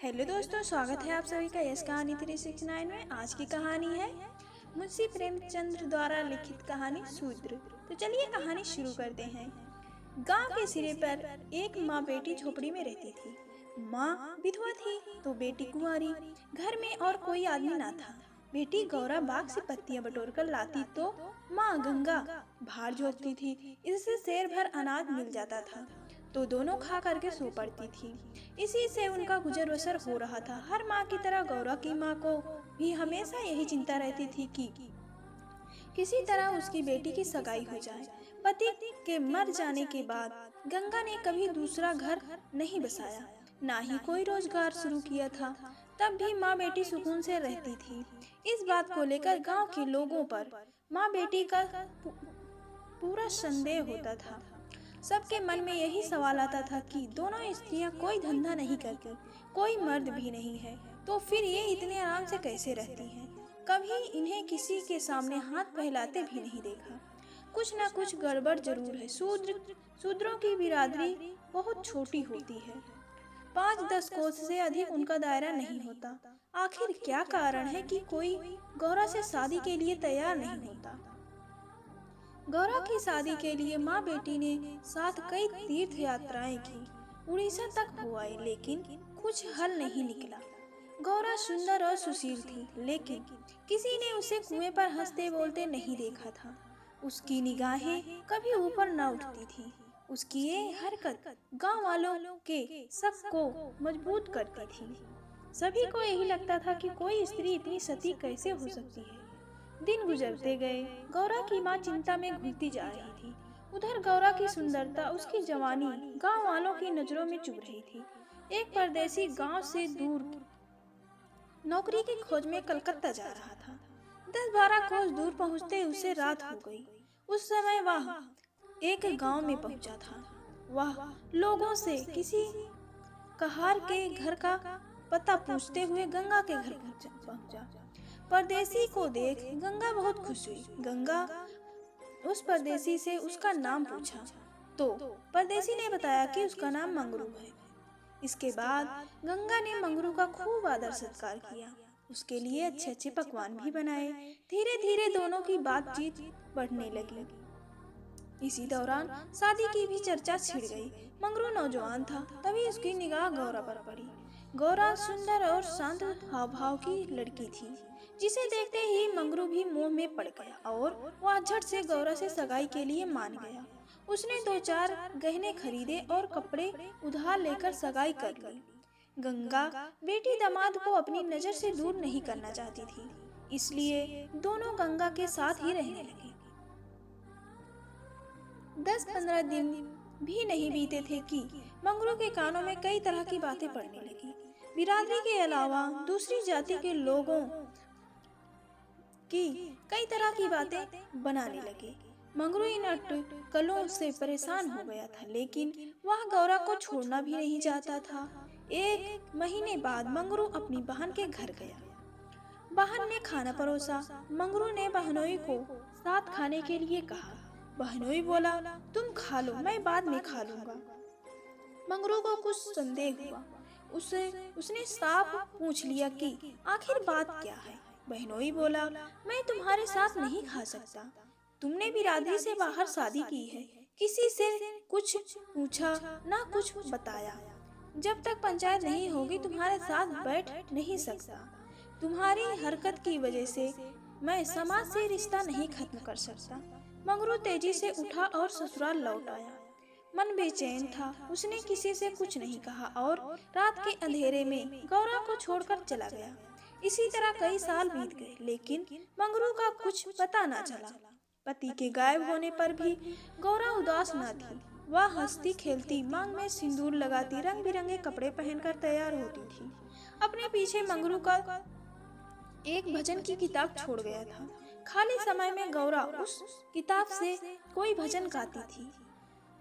Hello दोस्तों, स्वागत है आप सभी का यस कहानी 369 में। आज की कहानी है मुंशी प्रेमचंद्र द्वारा लिखित कहानी शूद्र। तो चलिए कहानी शुरू करते हैं। गांव के सिरे पर एक माँ बेटी झोपड़ी में रहती थी। माँ विधवा थी तो बेटी कुंवारी। घर में और कोई आदमी ना था। बेटी गौरा बाग से पत्तियां बटोर कर लाती तो माँ गंगा भार झोंकती थी। इससे शेर भर अनाज मिल जाता था तो दोनों खा करके सो पड़ती थी। इसी से उनका गुजर बसर हो रहा था। हर माँ की तरह गौरा की माँ को भी हमेशा यही चिंता रहती थी कि किसी तरह उसकी बेटी की सगाई हो जाए। पति के मर जाने के बाद गंगा ने कभी दूसरा घर नहीं बसाया, ना ही कोई रोजगार शुरू किया था। तब भी माँ बेटी सुकून से रहती थी। इस बात को लेकर गांव के लोगों पर माँ बेटी का पूरा संदेह होता था। सबके मन में यही सवाल आता था कि दोनों स्त्रियां कोई धंधा नहीं करती, कोई मर्द भी नहीं है, तो फिर ये इतने आराम से कैसे रहती हैं? कभी इन्हें किसी के सामने हाथ फैलाते भी नहीं देखा। कुछ न कुछ गड़बड़ जरूर है। शूद्रों की बिरादरी बहुत छोटी होती है। 5-10 कोस से अधिक उनका दायरा नहीं होता। आखिर क्या कारण है कि कोई गौरा से शादी के लिए तैयार नहीं होता? गौरा की शादी के लिए माँ बेटी ने साथ कई तीर्थ यात्राएं की, उड़ीसा तक हो आए, लेकिन कुछ हल नहीं निकला। गौरा सुंदर और सुशील थी, लेकिन किसी ने उसे कुएं पर हंसते बोलते नहीं देखा था। उसकी निगाहें कभी ऊपर न उठती थी। उसकी ये हरकत गांव वालों के शक को मजबूत करती थी। सभी को यही लगता था कि कोई स्त्री इतनी सती कैसे हो सकती है। दिन गुजरते गए। गौरा की माँ चिंता में घुलती जा रही थी। उधर गौरा की सुंदरता, उसकी जवानी गांव वालों की नजरों में चुभ रही थी। एक परदेसी गांव से दूर नौकरी की खोज में कलकत्ता जा रहा था। 10-12 कोस दूर पहुंचते उसे रात हो गई। उस समय वह एक गांव में पहुंचा था। वह लोगों से किसी कहार के घर का पता पूछते हुए गंगा के घर पहुंचा। परदेसी को देख गंगा बहुत खुश हुई। गंगा उस परदेसी से उसका नाम पूछा तो परदेसी ने बताया कि उसका नाम मंगरू है। इसके बाद गंगा ने मंगरू का खूब आदर सत्कार किया। उसके लिए अच्छे अच्छे पकवान भी बनाए। धीरे धीरे दोनों की बातचीत बढ़ने लगी। इसी दौरान शादी की भी चर्चा छिड़ गई। मंगरू नौजवान था, तभी उसकी निगाह गौरा पर पड़ी। गौरा सुंदर और शांत हाव भाव की लड़की थी, जिसे देखते ही मंगरू भी मोह में पड़ गया और वह झट से गौरा से सगाई के लिए मान गया। उसने 2-4 गहने खरीदे और कपड़े उधार लेकर सगाई कर ली। गंगा बेटी दामाद को अपनी नजर से दूर नहीं करना चाहती थी, इसलिए दोनों गंगा के साथ ही रहने लगे। 10-15 दिन भी नहीं बीते थे कि मंगरू के कानों में कई तरह की बातें पड़ने लगी। बिरादरी के अलावा दूसरी जाति के लोगों की कई तरह की बातें बनाने लगे। मंगरू इन अटकलों से परेशान हो गया था, लेकिन वह गौरा को छोड़ना भी नहीं चाहता था। 1 महीने बाद मंगरू अपनी बहन के घर गया। बहन ने खाना परोसा। मंगरू ने बहनोई को साथ खाने के लिए कहा। बहनोई बोला, तुम खा लो, मैं बाद में खा लूंगा। मंगरू को कुछ संदेह हुआ। उसने साफ पूछ लिया कि आखिर बात क्या है। बहनोई बोला, मैं तुम्हारे साथ नहीं खा सकता। तुमने बिरादरी से बाहर शादी की है, किसी से कुछ पूछा ना कुछ बताया। जब तक पंचायत नहीं होगी तुम्हारे साथ बैठ नहीं सकता। तुम्हारी हरकत की वजह से मैं समाज से रिश्ता नहीं खत्म कर सकता। मंगरू तेजी से उठा और ससुराल लौट आया। मन बेचैन था। उसने किसी से कुछ नहीं कहा और रात के अंधेरे में गौरा को छोड़कर चला गया। इसी तरह कई साल बीत गए, लेकिन मंगरू का कुछ पता न चला। पति के गायब होने पर भी गौरा उदास न थी। वह हंसती खेलती, मांग में सिंदूर लगाती, रंग बिरंगे कपड़े पहनकर तैयार होती थी। अपने पीछे मंगरू का एक भजन की किताब छोड़ गया था। खाली समय में गौरा उस किताब से कोई भजन गाती थी।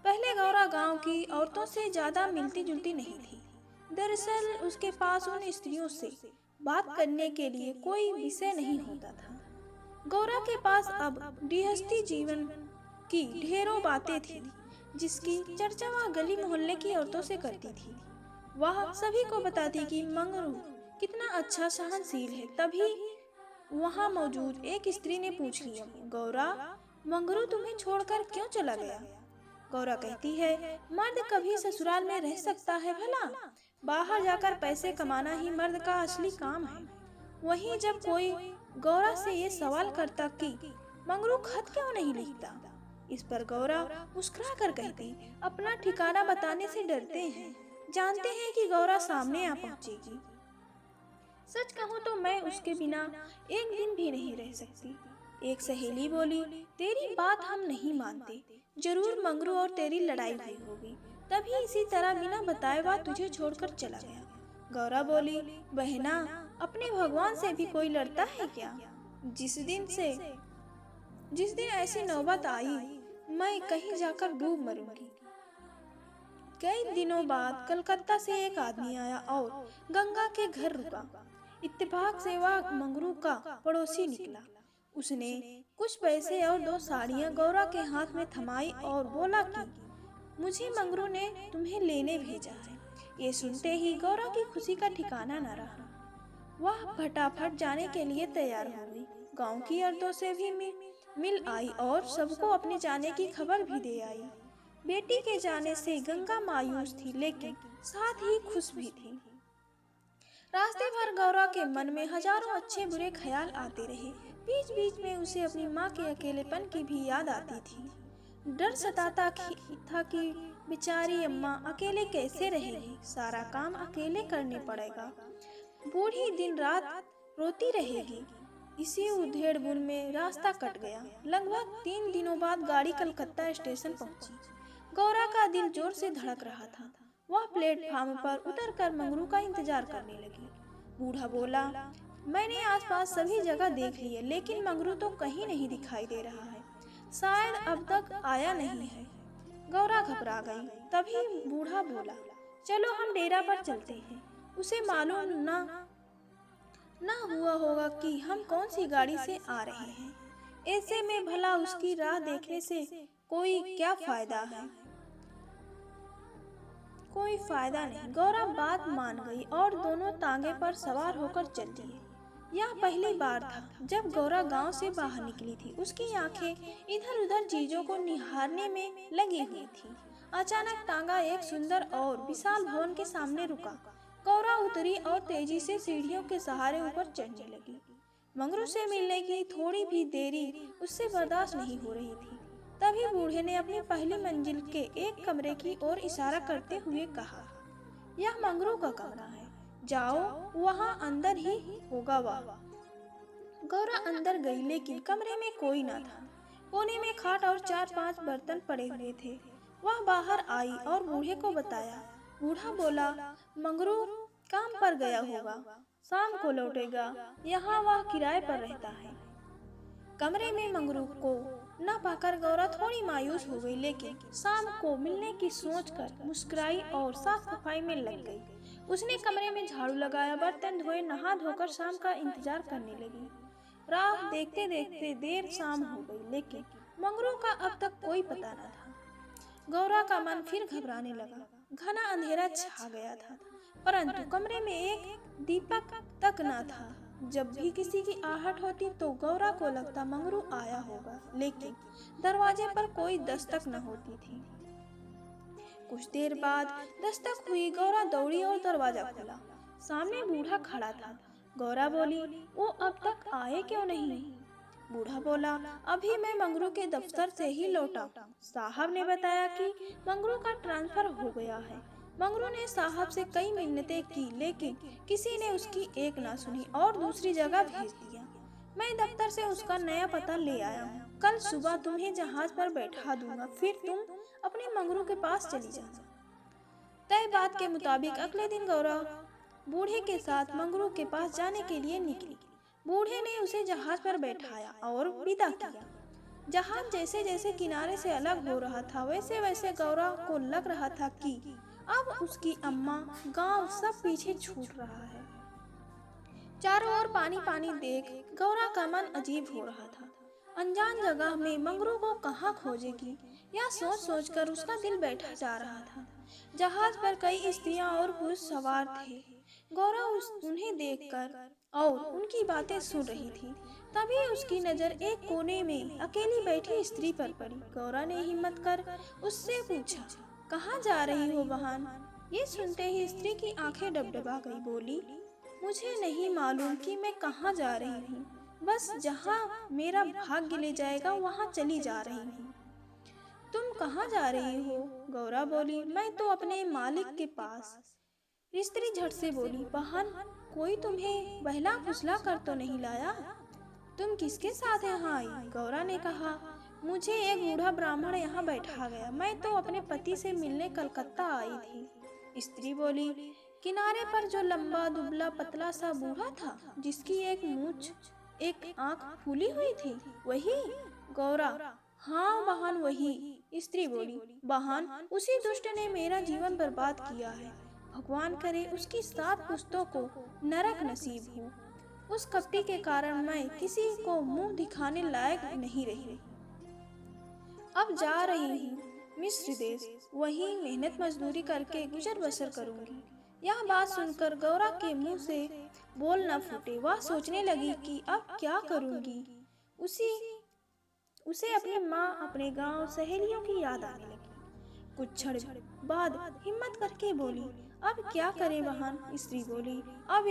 पहले गौरा गांव की औरतों से ज्यादा मिलती जुलती नहीं थी। दरअसल उसके पास उन स्त्रियों से बात करने के लिए कोई विषय नहीं होता था। गौरा के पास अब गृहस्थी जीवन की ढेरों बातें थी, जिसकी चर्चा वह गली मोहल्ले की औरतों से करती थी। वह सभी को बताती कि मंगरू कितना अच्छा सहनशील है। तभी वहां मौजूद एक स्त्री ने पूछ लिया, गौरा, मंगरू तुम्हें छोड़कर क्यों चला गया? गौरा कहती है, मर्द कभी ससुराल में रह सकता है भला? बाहर जाकर पैसे कमाना ही मर्द का असली काम है। वहीं जब कोई गौरा से ये सवाल करता कि मंगरू खत क्यों नहीं लिखता, इस पर गौरा मुस्कुरा कर कहती, अपना ठिकाना बताने से डरते हैं, जानते हैं कि गौरा सामने आ पहुंचेगी। सच कहूँ तो मैं उसके बिना एक दिन भी नहीं रह सकती। एक सहेली बोली, तेरी बात हम नहीं मानते, जरूर मंगरू और तेरी लड़ाई हुई होगी, तभी इसी तरह बिना बताए वह तुझे छोड़कर चला गया। गौरा बोली, बहना, अपने भगवान से भी कोई लड़ता है क्या? जिस दिन ऐसी नौबत आई, मैं कहीं जाकर डूब मरूंगी। कई दिनों बाद कलकत्ता से एक आदमी आया और गंगा के घर रुका। इत्तेफाक से वह मंगरू का पड़ोसी निकला। उसने कुछ पैसे और 2 साड़ियां गौरा के हाथ में थमाई और बोला कि मुझे मंगरू ने तुम्हें लेने भेजा है। ये सुनते ही गौरा की खुशी का ठिकाना न रहा। वह फटाफट जाने के लिए तैयार हो गई। गांव की औरतों से भी मिल आई और सबको अपने जाने की खबर भी दे आई। बेटी के जाने से गंगा मायूस थी, लेकिन साथ ही खुश भी थी। रास्ते भर गौरा के मन में हजारों अच्छे बुरे ख्याल आते रहे। बीच बीच में उसे अपनी माँ के अकेलेपन की भी याद आती थी। डर सताता था कि बेचारी अम्मा अकेले कैसे रहेगी, सारा काम अकेले करने पड़ेगा, बूढ़ी दिन रात रोती रहेगी। इसी उधेड़-बुन में रास्ता कट गया। लगभग 3 दिनों बाद गाड़ी कलकत्ता स्टेशन पहुंची। गौरा का दिल जोर से धड़क रहा था। वह प्लेटफार्म पर उतरकर मंगरू का इंतजार करने लगी। बूढ़ा बोला, मैंने आसपास सभी जगह देख लिए, लेकिन मंगरू तो कहीं नहीं दिखाई दे रहा है, शायद अब तक आया नहीं है। गौरा घबरा गई। तभी बूढ़ा बोला, चलो हम डेरा पर चलते हैं। उसे मालूम ना हुआ होगा कि हम कौन सी गाड़ी से आ रहे हैं। ऐसे में भला उसकी राह देखने से कोई क्या फायदा है? कोई फायदा नहीं। गौरा बात मान गई और दोनों तांगे पर सवार होकर चल दिए। यह पहली बार था जब गौरा गांव से बाहर निकली थी। उसकी आंखें इधर उधर चीजों को निहारने में लगी हुई थी। अचानक तांगा एक सुंदर और विशाल भवन के सामने रुका। गौरा उतरी और तेजी से सीढ़ियों के सहारे ऊपर चढ़ने लगी। मंगरू से मिलने की थोड़ी भी देरी उससे बर्दाश्त नहीं हो रही थी। तभी बूढ़े ने अपनी पहली मंजिल के एक कमरे की ओर इशारा करते हुए कहा, यह मंगरू का कमरा है, जाओ, वहाँ अंदर ही होगा वह। गौरा अंदर गई, लेकिन कमरे में कोई न था। कोने में खाट और 4-5 बर्तन पड़े हुए थे। वह बाहर आई और बूढ़े को बताया। बूढ़ा बोला, मंगरू काम पर गया होगा, शाम को लौटेगा, यहाँ वह किराए पर रहता है। कमरे में मंगरू को न पाकर गौरा थोड़ी मायूस हो गई, लेकिन शाम को मिलने की सोचकर मुस्कुराई और साफ सफाई में लग गई। उसने कमरे में झाड़ू लगाया, बर्तन धोए, नहा धोकर शाम का इंतजार करने लगी। राह देखते देखते देर शाम हो गई, लेकिन मंगरू का अब तक कोई पता न था। गौरा का मन फिर घबराने लगा। घना अंधेरा छा गया था, परंतु कमरे में एक दीपक तक न था। जब भी किसी की आहट होती तो गौरा को लगता मंगरू आया होगा, लेकिन दरवाजे पर कोई दस्तक न होती थी। कुछ देर बाद दस्तक हुई। गौरा दौड़ी और दरवाजा खोला। सामने बूढ़ा खड़ा था। गौरा बोली, वो अब तक आए क्यों नहीं? बूढ़ा बोला, अभी मैं मंगरू के दफ्तर से ही लौटा। साहब ने बताया कि मंगरू का ट्रांसफर हो गया है। मंगरू ने साहब से कई मिन्नतें की, लेकिन किसी ने उसकी एक ना सुनी और दूसरी जगह भेज दिया। मैं दफ्तर से उसका नया पता ले आया हूँ। कल सुबह तुम्हें जहाज पर बैठा दूंगा, फिर तुम अपने मंगरू के पास चली जाना। तय बात के मुताबिक अगले दिन गौरा बूढ़े के साथ मंगरू के पास जाने के लिए निकली। बूढ़े ने उसे जहाज पर बैठाया और विदा किया। जहाज जैसे जैसे किनारे से अलग हो रहा था, वैसे वैसे गौरा को लग रहा था कि अब उसकी अम्मा, गांव सब पीछे छूट रहा है। चारों ओर पानी पानी देख गौरा का मन अजीब हो रहा था। अनजान जगह में मंगरू को कहाँ खोजेगी? यह सोच सोचकर उसका दिल बैठा जा रहा था। जहाज पर कई स्त्रियां और पुरुष सवार थे। गौरा उन्हें देखकर और उनकी बातें सुन रही थी। तभी उसकी नजर एक कोने में अकेली बैठी स्त्री पर पड़ी। गौरा ने हिम्मत कर उससे पूछा, कहाँ जा रही हो बहन? ये सुनते ही स्त्री की आंखें डबडबा गई। बोली, मुझे नहीं मालूम कि मैं कहाँ जा रही हूँ, बस जहाँ मेरा भाग्य ले जाएगा वहाँ चली जा रही हूँ। तुम कहाँ जा रही हो? गौरा बोली, मैं तो अपने मालिक के पास। स्त्री झट से बोली, बहन, कोई तुम्हें बहला फुसला कर तो नहीं लाया? तुम किसके साथ यहाँ आई? गौरा ने कहा, मुझे एक बूढ़ा ब्राह्मण यहाँ बैठा गया, मैं तो अपने पति से मिलने कलकत्ता आई थी। स्त्री बोली, किनारे पर जो लंबा दुबला पतला सा बूढ़ा था, जिसकी एक मूंछ एक आंख फूली हुई थी, वही? गौरा, हाँ बहन वही। स्त्री बोली, बहन, उसी दुष्ट ने मेरा जीवन बर्बाद किया है। भगवान करे उसकी 7 पुश्तों को नरक नसीब हो। उस कपटी के कारण मैं किसी को मुंह दिखाने लायक नहीं रही। अब जा रही हूँ मिस्र देश, वहीं मेहनत मजदूरी करके गुजर बसर करूंगी। यह बात सुनकर गौरा के मुंह से बोल न फूटे। वह सोचने लगी कि अब क्या करूंगी। उसे अपनी माँ, अपने गांव, सहेलियों की याद आने लगी। कुछ क्षण बाद हिम्मत करके बोली, अब क्या करें बहन? स्त्री बोली, अब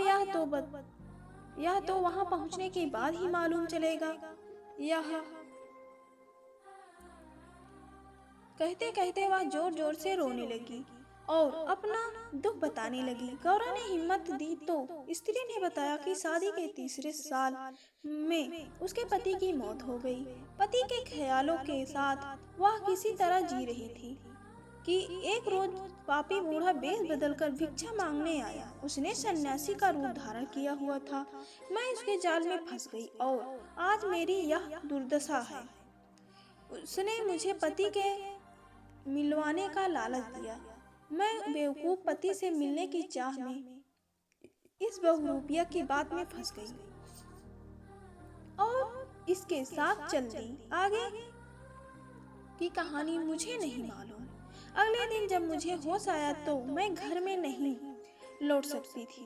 यह तो वहां पहुंचने के बाद ही मालूम चलेगा। यह कहते कहते वह जोर जोर से रोने लगी और अपना दुख बताने लगी। गौरा ने हिम्मत दी तो स्त्री ने बताया कि शादी के 3रे साल में उसके पति की मौत हो गई। पति के ख्यालों के साथ वह किसी तरह जी रही थी कि एक रोज पापी बूढ़ा बेस बदलकर भिक्षा मांगने आया। उसने सन्यासी का रूप धारण किया हुआ था। मैं उसके जाल में फंस गई और आज मेरी यह दुर्दशा है। उसने मुझे पति के मिलवाने का लालच दिया। मैं बेवकूफ पति से मिलने की चाह में इस बहुरूपिया की बात में फंस गई और इसके साथ चल दी। आगे की कहानी मुझे नहीं मालूम। अगले दिन जब मुझे होश आया तो मैं घर में नहीं लौट सकती थी।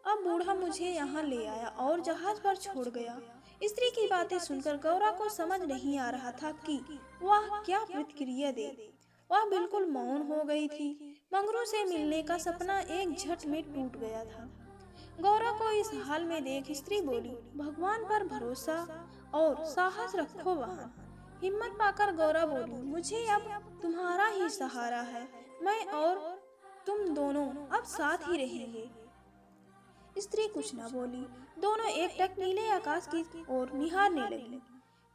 अब बूढ़ा मुझे यहाँ ले आया और जहाज पर छोड़ गया। स्त्री की बातें सुनकर गौरा को समझ नहीं आ रहा था कि वह क्या प्रतिक्रिया दे। वह बिल्कुल मौन हो गई थी। मंगरू से मिलने का सपना एक झट में टूट गया था। गौरा को इस हाल में देख स्त्री बोली, भगवान पर भरोसा और साहस रखो बहन। हिम्मत पाकर गौरा बोली, मुझे अब तुम्हारा ही सहारा है। मैं और तुम दोनों अब साथ ही रहेंगे। स्त्री कुछ न बोली। दोनों एकटक नीले आकाश की ओर निहारने लगी।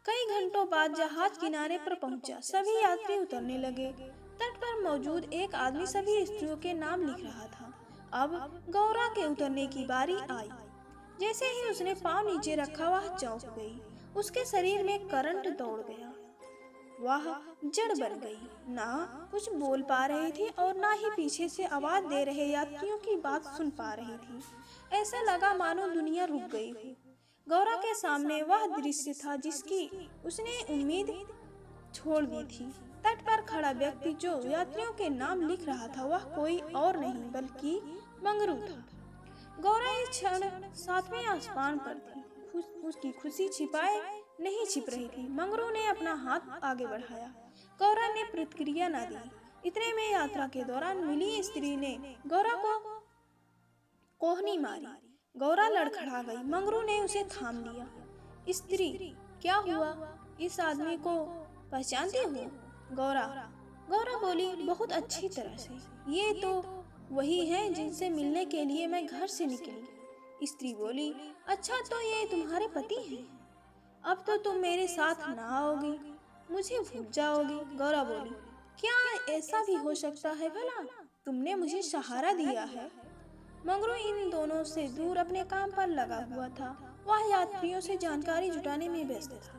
कई घंटों बाद जहाज किनारे पर पहुंचा। सभी यात्री उतरने लगे। तट पर मौजूद एक आदमी सभी स्त्रियों के नाम लिख रहा था। अब गौरा के उतरने की बारी आई। जैसे ही उसने पांव नीचे रखा वह चौंक गई। उसके शरीर में करंट दौड़ गया। वह जड़ बन गई। ना कुछ बोल पा रही थी और ना ही पीछे से आवाज दे रहे यात्रियों की बात सुन पा रही थी। ऐसा लगा मानो दुनिया रुक गई हो। गौरा के सामने वह दृश्य था जिसकी उसने उम्मीद छोड़ दी थी। तट पर खड़ा व्यक्ति जो यात्रियों के नाम लिख रहा था वह कोई और नहीं बल्कि मंगरू था। गौरा इस क्षण 7वें आसमान पर थी। उसकी खुशी छिपाए नहीं छिप रही थी। मंगरू ने अपना हाथ आगे बढ़ाया। गौरा ने प्रतिक्रिया न दी। इतने में यात्रा के दौरान मिली स्त्री ने गौरा को कोहनी मारी। गौरा लड़खड़ा गई। मंगरू ने उसे थाम लिया। स्त्री, क्या हुआ? इस आदमी को पहचानती हो? गौरा बोली, बहुत अच्छी तरह से। ये तो वही है जिनसे मिलने के लिए मैं घर से निकली। स्त्री बोली, अच्छा तो ये तुम्हारे पति हैं? अब तो तुम मेरे साथ ना आओगी, मुझे भूल जाओगी। गौरा बोली, क्या ऐसा भी हो सकता है भला? तुमने मुझे सहारा दिया है। मंगरू इन दोनों से दूर अपने काम पर लगा हुआ था। वह यात्रियों से जानकारी जुटाने में व्यस्त था।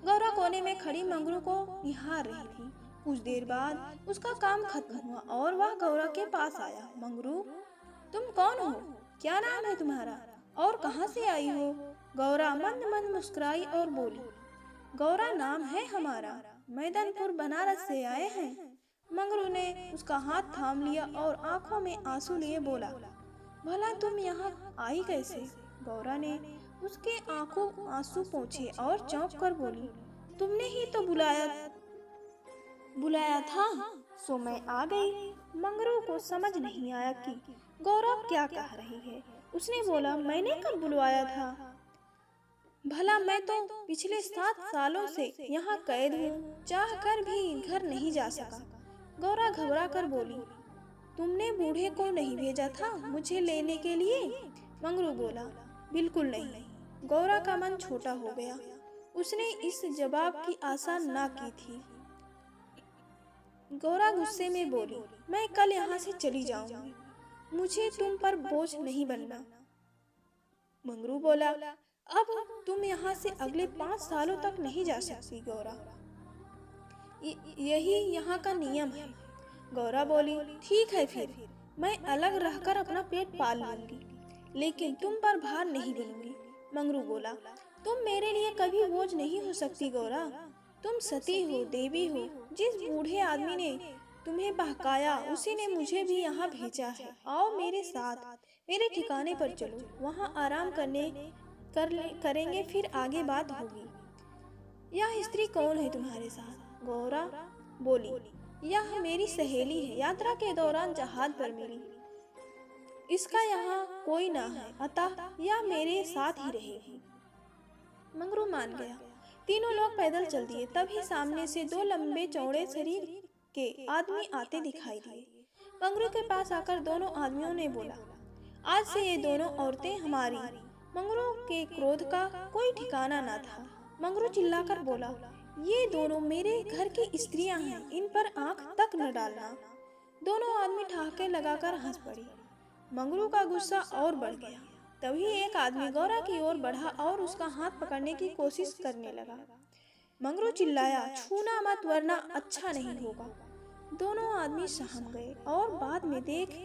गौरा कोने में खड़ी मंगरू को निहार रही थी। कुछ देर बाद उसका काम खत्म हुआ और वह गौरा के पास आया। मंगरू, तुम कौन हो? क्या नाम है तुम्हारा और कहाँ से आई हो? गौरा मंद मंद मुस्कुराई और बोली, गौरा नाम है हमारा। मैदानपुर बनारस से आए हैं। मंगरू ने उसका हाथ थाम लिया और आंखों में आंसू लिए बोला, भला तुम यहाँ आई कैसे? गौरा ने उसके आंखों आंसू पोंछे और चौंक कर बोली, तुमने ही तो बुलाया था, सो मैं आ गई। मंगरू को समझ नहीं आया कि गौरा क्या कह रही है। उसने बोला, मैंने कब बुलवाया था? भला मैं तो पिछले 7 सालों से यहाँ कैद हूँ, चाह कर भी घर नहीं जा सका। गौरा घबरा कर बोली, तुमने बूढ़े को नहीं भेजा था मुझे लेने के लिए? मंगरू बोला, बिल्कुल नहीं। गौरा का मन छोटा हो गया। उसने इस जवाब की आशा ना की थी। गौरा गुस्से में बोली, मैं कल यहाँ से चली जाऊंगी, मुझे तुम पर बोझ नहीं बनना। मंगरू बोला, अब तुम यहाँ से अगले 5 सालों तक नहीं जा सकती गौरा, यही यहाँ का नियम है। गौरा बोली, ठीक है फिर मैं अलग रहकर अपना पेट पाल लूंगी, लेकिन तुम पर भार नहीं बनूंगी। मंगरू बोला, तुम मेरे लिए कभी बोझ नहीं हो सकती गौरा, तुम सती हो, देवी हो। जिस बूढ़े आदमी ने तुम्हें बहकाया उसी ने मुझे भी यहाँ भेजा है। आओ मेरे साथ, मेरे ठिकाने पर चलो, वहाँ आराम करेंगे, फिर आगे बात होगी। यह स्त्री कौन है तुम्हारे साथ? गौरा बोली, यह मेरी सहेली है, यात्रा के दौरान जहाज पर मिली। इसका यहाँ कोई ना है, अतः यह मेरे साथ ही रहेगी। मंगरू मान गया। तीनों लोग पैदल चल दिए। तभी सामने से 2 लंबे चौड़े शरीर के आदमी आते दिखाई दिए। मंगरू के पास आकर दोनों आदमियों ने बोला, आज से ये दोनों औरतें हमारी। मंगरू के क्रोध का कोई ठिकाना न था। मंगरू चिल्लाकर बोला, ये दोनों मेरे घर की स्त्रियां हैं, इन पर आंख तक न डालना। दोनों आदमी ठहाके लगाकर हंस पड़े। मंगरू का गुस्सा और बढ़ गया। तभी एक आदमी गौरा की ओर बढ़ा और उसका हाथ पकड़ने की कोशिश करने लगा। मंगरू चिल्लाया, छूना मत वरना अच्छा नहीं होगा। दोनों आदमी सहम गए और बाद में देख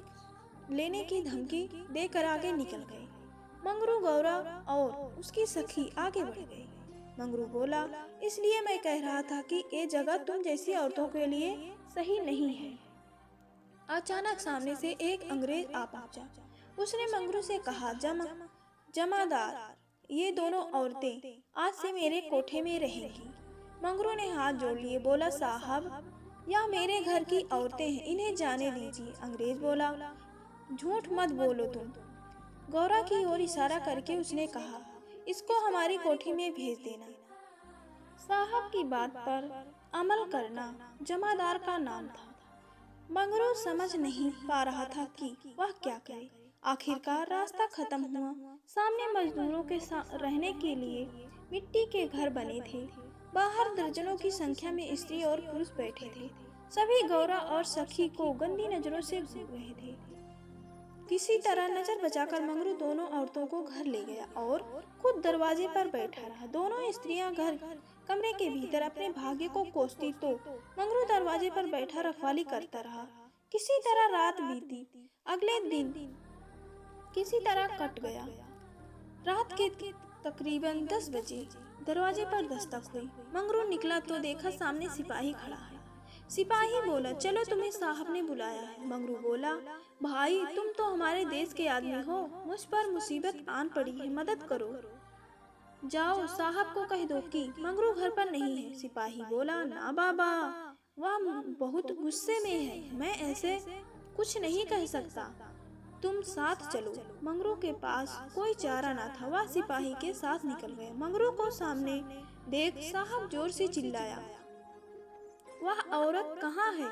लेने की धमकी देकर आगे निकल गए। मंगरू, गौरा और उसकी सखी आगे बढ़ गई। मंगरू बोला, इसलिए मैं कह रहा था कि ये जगह तुम जैसी औरतों के लिए सही नहीं है। अचानक सामने से एक अंग्रेज आ पहुंचा। उसने मंगरू से कहा, जमादार, ये दोनों औरतें आज से मेरे कोठे में रहेंगी। मंगरू ने हाथ जोड़ लिए, बोला, साहब यह मेरे घर की औरतें हैं, इन्हें जाने दीजिए। अंग्रेज बोला, झूठ मत बोलो तुम। गौरा की ओर इशारा करके उसने कहा, इसको हमारी कोठी में भेज देना। साहब की बात पर अमल करना जमादार का नाम था। मंगरू समझ नहीं पा रहा था कि वह क्या करे। आखिरकार रास्ता खत्म हुआ। सामने मजदूरों के रहने के लिए मिट्टी के घर बने थे। बाहर दर्जनों की संख्या में स्त्री और पुरुष बैठे थे। सभी गौरा और सखी को गंदी नजरों से घूर रहे थे। किसी तरह नजर बचाकर मंगरू दोनों औरतों को घर ले गया और खुद दरवाजे पर बैठा रहा। दोनों स्त्रियां कमरे के भीतर अपने भाग्य को कोसती तो मंगरू दरवाजे पर बैठा रखवाली करता रहा। किसी तरह रात बीती। अगले दिन किसी तरह कट गया। रात के तकरीबन 10 बजे दरवाजे पर दस्तक हुई। मंगरू निकला तो देखा सामने सिपाही खड़ा है। सिपाही बोला, चलो तुम्हें साहब ने बुलाया है। मंगरू बोला, भाई तुम तो हमारे देश के आदमी हो, मुझ पर मुसीबत आन पड़ी है, मदद करो। जाओ साहब को कह दो कि मंगरू घर पर नहीं है। सिपाही बोला, ना बाबा, वह बहुत गुस्से में है, मैं ऐसे कुछ नहीं कह सकता, तुम साथ चलो। मंगरू के पास कोई चारा न था, वह सिपाही के साथ निकल गया। मंगरू को सामने देख साहब जोर से चिल्लाया, वह औरत कहाँ है?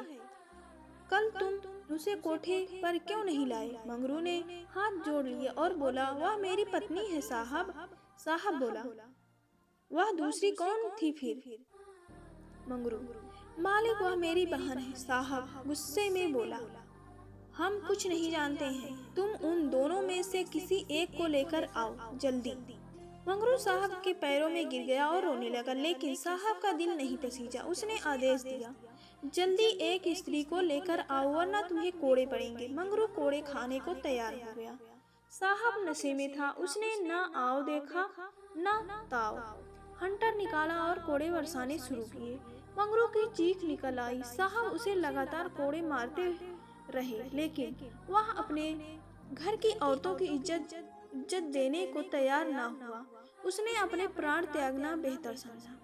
कल तुम उसे कोठे पर क्यों नहीं लाए? मंगरू ने हाथ जोड़ लिए और बोला, वह मेरी पत्नी है साहब। साहब बोला, वह दूसरी कौन थी फिर? मंगरू, मालिक वह मेरी बहन है। साहब गुस्से में बोला, हम कुछ नहीं जानते हैं, तुम उन दोनों में से किसी एक को लेकर आओ जल्दी। मंगरू साहब के पैरों में गिर गया और रोने लगा, लेकिन साहब का दिल नहीं पसीजा। उसने आदेश दिया, जल्दी एक स्त्री को लेकर आओ वरना तुम्हें कोड़े पड़ेंगे। मंगरू कोड़े खाने को तैयार हो गया। साहब नशे में था, उसने न आओ देखा न ताओ। हंटर निकाला और कोड़े बरसाने शुरू किए। मंगरू की चीख निकल आई। साहब उसे लगातार कोड़े मारते रहे, लेकिन वह अपने घर की औरतों की इज्जत देने को तैयार ना हुआ। उसने अपने प्राण त्यागना बेहतर समझा।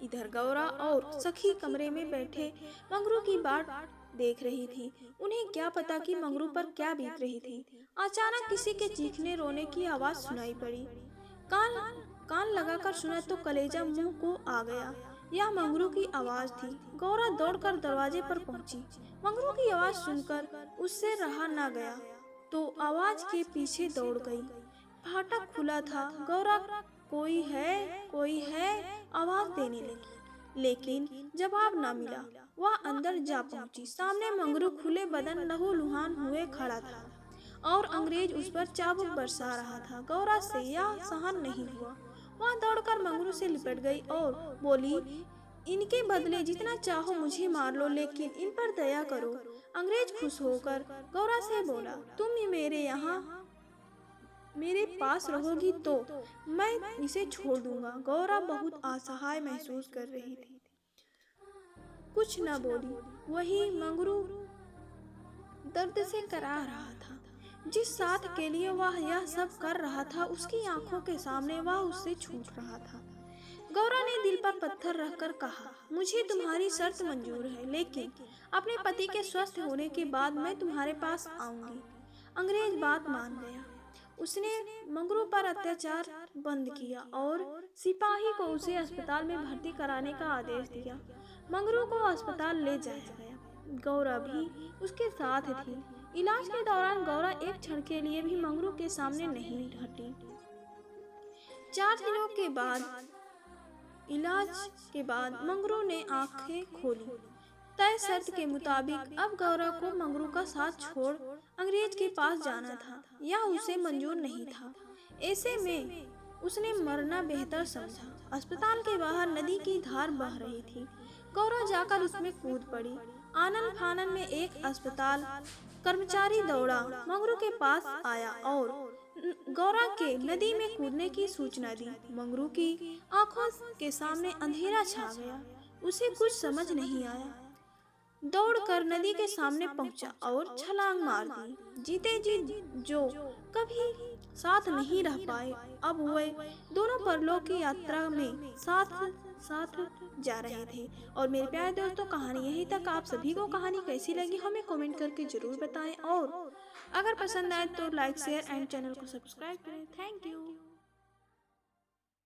इधर गौरा और सखी कमरे में बैठे मंगरू की बाट देख रही थी। उन्हें क्या पता कि मंगरू पर क्या बीत रही थी। अचानक किसी के चीखने रोने की आवाज सुनाई पड़ी। कान कान लगाकर सुना तो कलेजा मुंह को आ गया। यह मंगरू की आवाज थी। गौरा दौड़कर दरवाजे पर पहुंची। मंगरू की आवाज सुनकर उससे रहा ना गया तो आवाज के पीछे दौड़ गई। फाटक खुला था। गौरा कोई है आवाज देने लगी, लेकिन जवाब न मिला। वह अंदर जा पहुंची। सामने मंगरू खुले बदन लहूलुहान हुए खड़ा था और अंग्रेज उस पर चाबुक बरसा रहा था। गौरा से यह सहन नहीं हुआ। वह दौड़कर मंगरू से लिपट गई और बोली, इनके बदले जितना चाहो मुझे मार लो, लेकिन इन पर दया करो। अंग्रेज खुश होकर गौरा से बोला, तुम मेरे पास रहोगी तो मैं इसे छोड़ दूंगा। गौरा बहुत असहाय महसूस कर रही थी, कुछ न बोली। वही मंगरू दर्द से करा रहा था। जिस साथ के लिए वह यह सब कर रहा था, उसकी आंखों के सामने वह उससे छूट रहा था। गौरा ने दिल पर पत्थर रखकर कहा, मुझे तुम्हारी शर्त मंजूर है, लेकिन अपने पति के स्वस्थ होने के बाद मैं तुम्हारे पास आऊंगी। अंग्रेज बात मान गया। उसने मंगरू पर अत्याचार बंद किया और सिपाही को उसे अस्पताल में भर्ती कराने का आदेश दिया। मंगरू को अस्पताल ले जाया गया। गौरा भी उसके साथ थी। इलाज के दौरान गौरा एक क्षण के लिए भी मंगरू के सामने नहीं हटी। 4 दिनों के बाद इलाज के बाद मंगरू ने आंखें खोली। तय शर्त के मुताबिक अब गौरा को मंगरू का साथ छोड़ अंग्रेज के पास जाना था। यह उसे मंजूर नहीं था। ऐसे में उसने मरना बेहतर समझा। अस्पताल के बाहर नदी की धार बह रही थी। गौरा जाकर उसमें कूद पड़ी। आनन फानन में एक अस्पताल कर्मचारी दौड़ा मंगरू के पास आया और गौरा के नदी में कूदने की सूचना दी। मंगरू की आंखों के सामने अंधेरा छा गया। उसे कुछ समझ नहीं आया। दौड़कर नदी के सामने पहुंचा और छलांग मार दी। जीते जी जो कभी साथ नहीं रह पाए, अब वे दोनों परलोक की यात्रा में साथ जा रहे थे। और मेरे प्यारे दोस्तों, कहानी यहीं तक। आप सभी को कहानी कैसी लगी हमें कमेंट करके जरूर बताएं और अगर पसंद आए तो लाइक, शेयर एंड चैनल को सब्सक्राइब करें। Thank you.